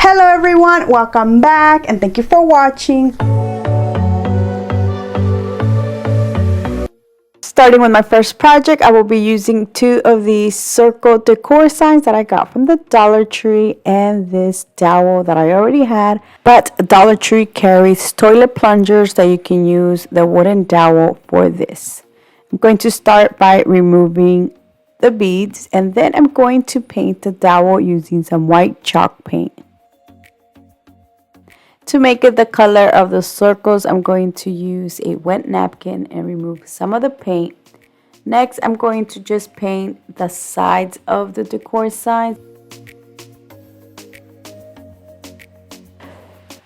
Hello everyone, welcome back and thank you for watching. Starting with my first project, I will be using two of these circle decor signs that I got from the Dollar Tree and this dowel that I already had. But Dollar Tree carries toilet plungers that you can use the wooden dowel for this. I'm going to start by removing the beads and then I'm going to paint the dowel using some white chalk paint. To make it the color of the circles, I'm going to use a wet napkin and remove some of the paint. Next, I'm going to just paint the sides of the decor signs.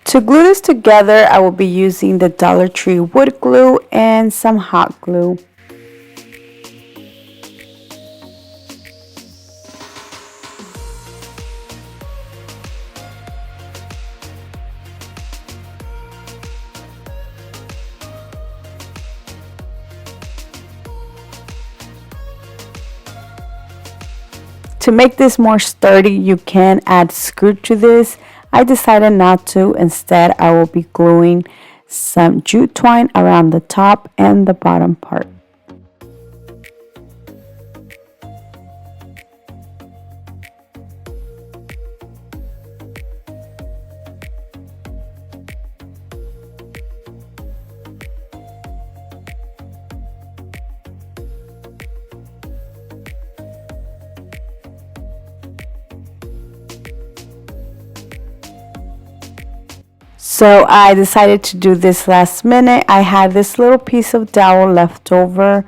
To glue this together, I will be using the Dollar Tree wood glue and some hot glue. To make this more sturdy, you can add screw to this. I decided not to. Instead, I will be gluing some jute twine around the top and the bottom part. So I decided to do this last minute. I had this little piece of dowel left over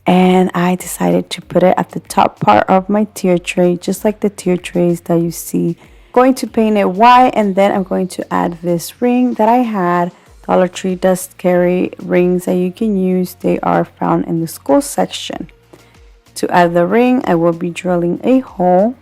and I decided to put it at the top part of my tier tray, just like the tier trays that you see. I'm going to paint it white and then I'm going to add this ring that I had. Dollar Tree does carry rings that you can use. They are found in the school section. To add the ring, I will be drilling a hole.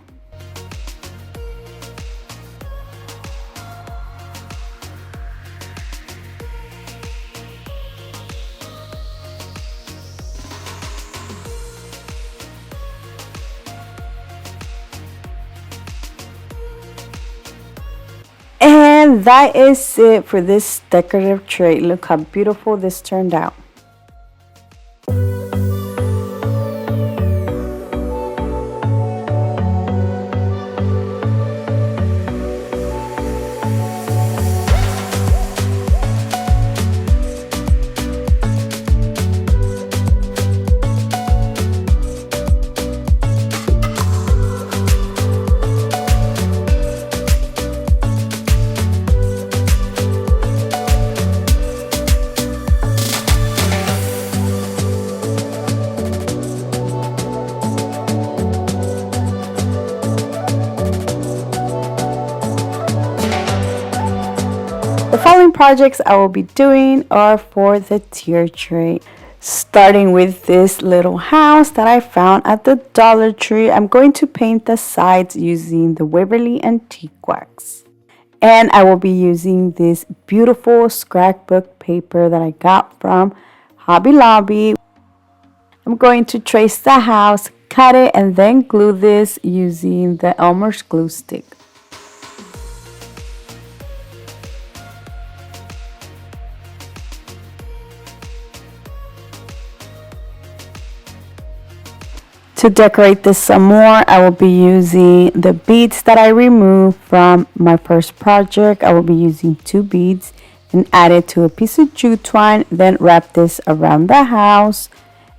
And that is it for this decorative tray. Look how beautiful this turned out. The following projects I will be doing are for the tier tray. Starting with this little house that I found at the Dollar Tree. I'm going to paint the sides using the Waverly Antique Wax. And I will be using this beautiful scrapbook paper that I got from Hobby Lobby. I'm going to trace the house, cut it, and then glue this using the Elmer's glue stick. To decorate this some more, I will be using the beads that I removed from my first project. I will be using 2 beads and add it to a piece of jute twine, then wrap this around the house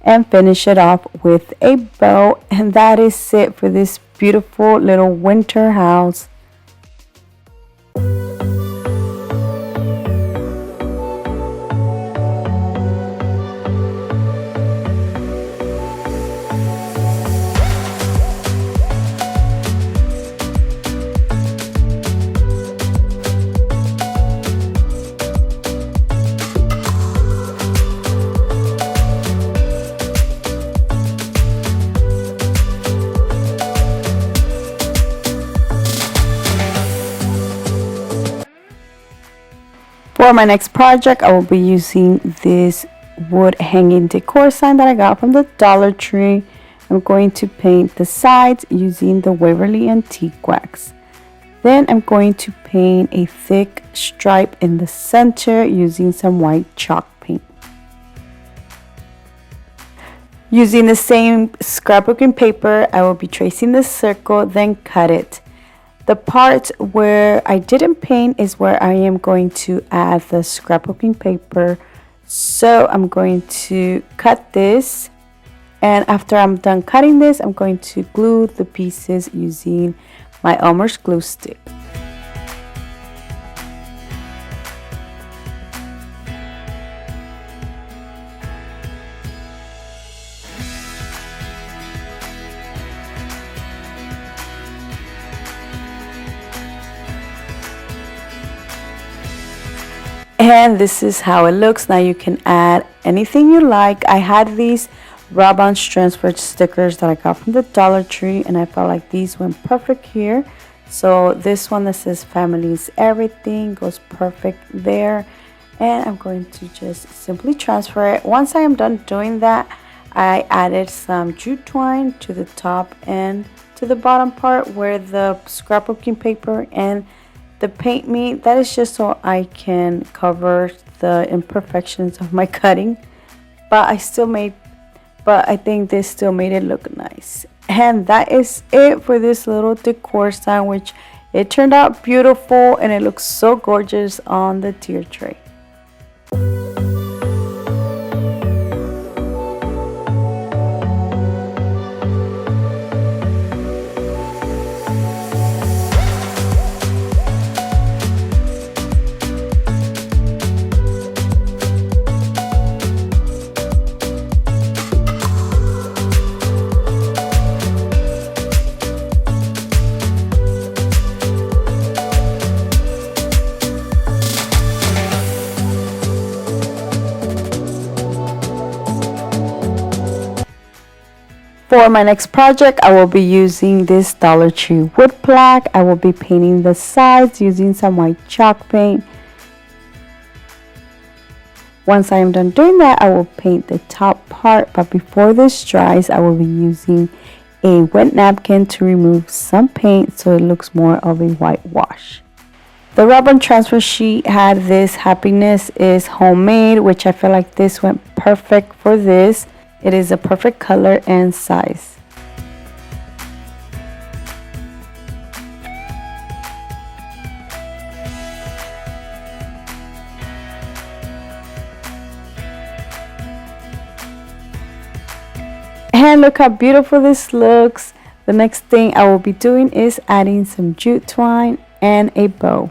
and finish it off with a bow. And that is it for this beautiful little winter house. For my next project, I will be using this wood hanging decor sign that I got from the Dollar Tree. I'm going to paint the sides using the Waverly Antique Wax. Then I'm going to paint a thick stripe in the center using some white chalk paint. Using the same scrapbooking paper, I will be tracing the circle, then cut it. The part where I didn't paint is where I am going to add the scrapbooking paper. So I'm going to cut this, and after I'm done cutting this, I'm going to glue the pieces using my Elmer's glue stick. And this is how it looks. Now you can add anything you like. I had these rub-on transfer stickers that I got from the Dollar Tree, and I felt like these went perfect here. So this one that says families everything goes perfect there, and I'm going to just simply transfer it. Once I am done doing that, I added some jute twine to the top and to the bottom part where the scrapbooking paper and the paint meet. That is just so I can cover the imperfections of my cutting, but I think this still made it look nice. And that is it for this little decor sandwich. It turned out beautiful and it looks so gorgeous on the tier tray. For my next project, I will be using this Dollar Tree wood plaque. I will be painting the sides using some white chalk paint. Once I am done doing that, I will paint the top part, but before this dries, I will be using a wet napkin to remove some paint so it looks more of a whitewash. The rub-on transfer sheet had this happiness is homemade, which I feel like this went perfect for this. It is a perfect color and size. And look how beautiful this looks. The next thing I will be doing is adding some jute twine and a bow.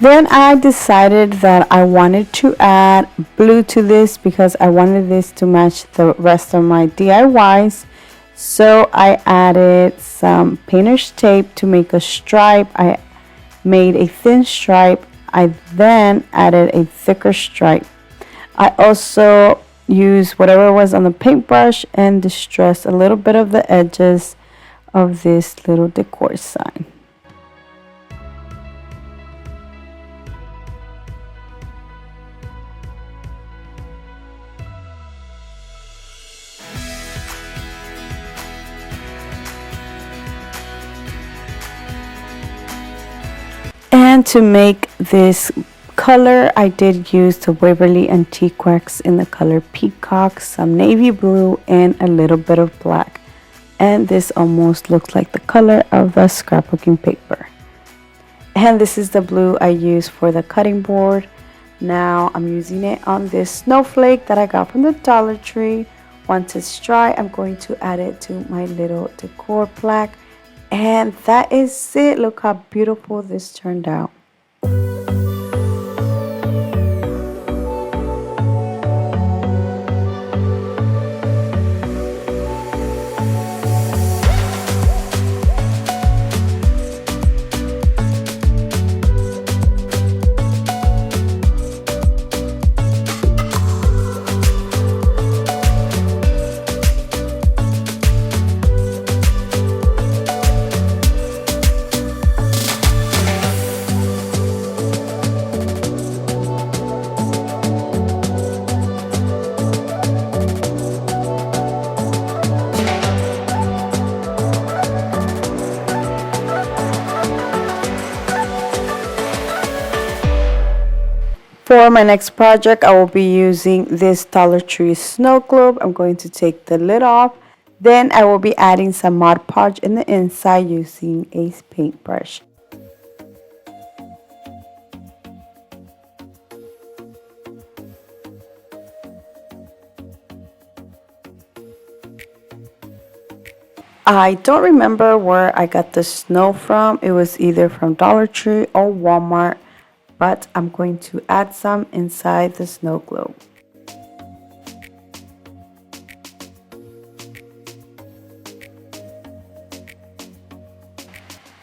Then I decided that I wanted to add blue to this because I wanted this to match the rest of my DIYs. So I added some painter's tape to make a stripe. I made a thin stripe. I then added a thicker stripe. I also used whatever was on the paintbrush and distressed a little bit of the edges of this little decor sign. And to make this color, I did use the Waverly Antique Wax in the color Peacock, some navy blue, and a little bit of black. And this almost looks like the color of the scrapbooking paper. And this is the blue I used for the cutting board. Now I'm using it on this snowflake that I got from the Dollar Tree. Once it's dry, I'm going to add it to my little decor plaque. And that is it. Look how beautiful this turned out. For my next project, I will be using this Dollar Tree snow globe. I'm going to take the lid off. Then I will be adding some Mod Podge in the inside using a paintbrush. I don't remember where I got the snow from. It was either from Dollar Tree or Walmart, but I'm going to add some inside the snow globe.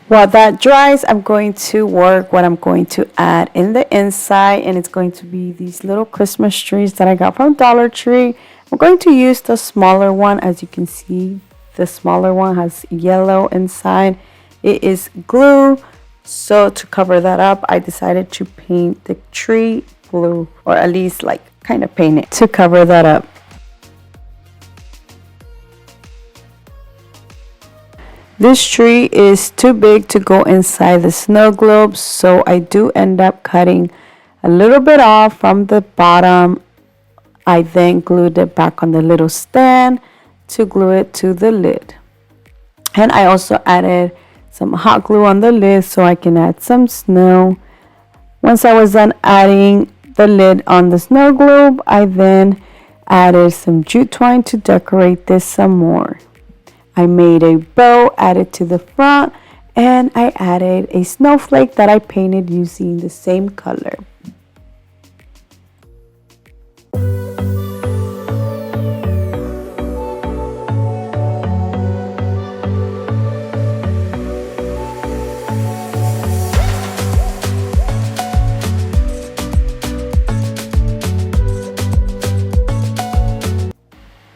While that dries, I'm going to work what I'm going to add in the inside, and it's going to be these little Christmas trees that I got from Dollar Tree. I'm going to use the smaller one. As you can see, the smaller one has yellow inside. It is glue, so to cover that up, I decided to paint the tree blue, or at least like kind of paint it to cover that up. This tree is too big to go inside the snow globe, so I do end up cutting a little bit off from the bottom. I then glued it back on the little stand to glue it to the lid. And I also added some hot glue on the lid so I can add some snow. Once I was done adding the lid on the snow globe, I then added some jute twine to decorate this some more. I made a bow, added to the front, and I added a snowflake that I painted using the same color.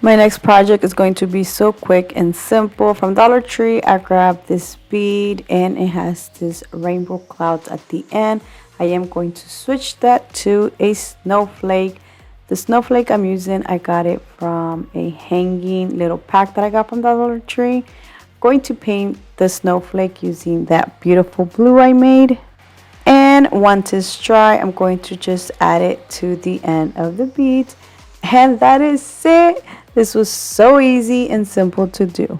My next project is going to be so quick and simple. From Dollar Tree, I grabbed this bead and it has this rainbow clouds at the end. I am going to switch that to a snowflake. The snowflake I'm using, I got it from a hanging little pack that I got from Dollar Tree. I'm going to paint the snowflake using that beautiful blue I made. And once it's dry, I'm going to just add it to the end of the beads. And that is it. This was so easy and simple to do.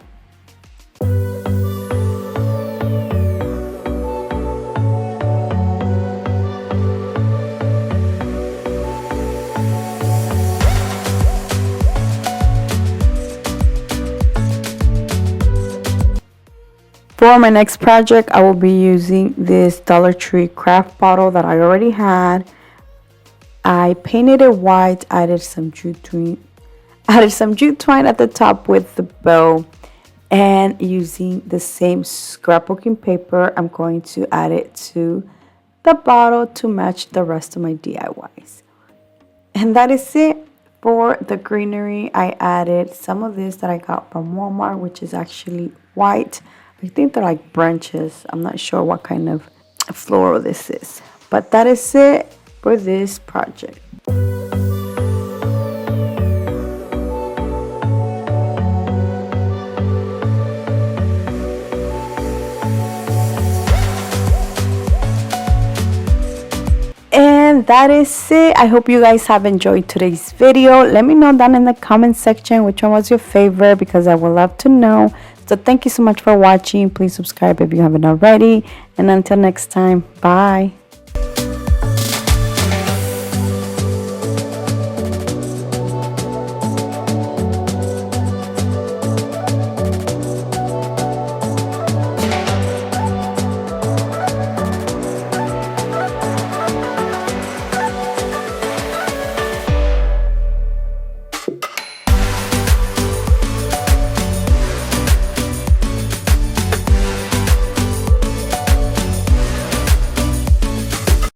For my next project, I will be using this Dollar Tree craft bottle that I already had. I painted it white, added some jute twine at the top with the bow, and using the same scrapbooking paper, I'm going to add it to the bottle to match the rest of my DIYs. And that is it. For the greenery, I added some of this that I got from Walmart, which is actually white. I think they're like branches. I'm not sure what kind of floral this is, but that is it for this project. And that is it. I hope you guys have enjoyed today's video. Let me know down in the comment section which one was your favorite, because I would love to know. So thank you so much for watching. Please subscribe if you haven't already, and until next time, bye.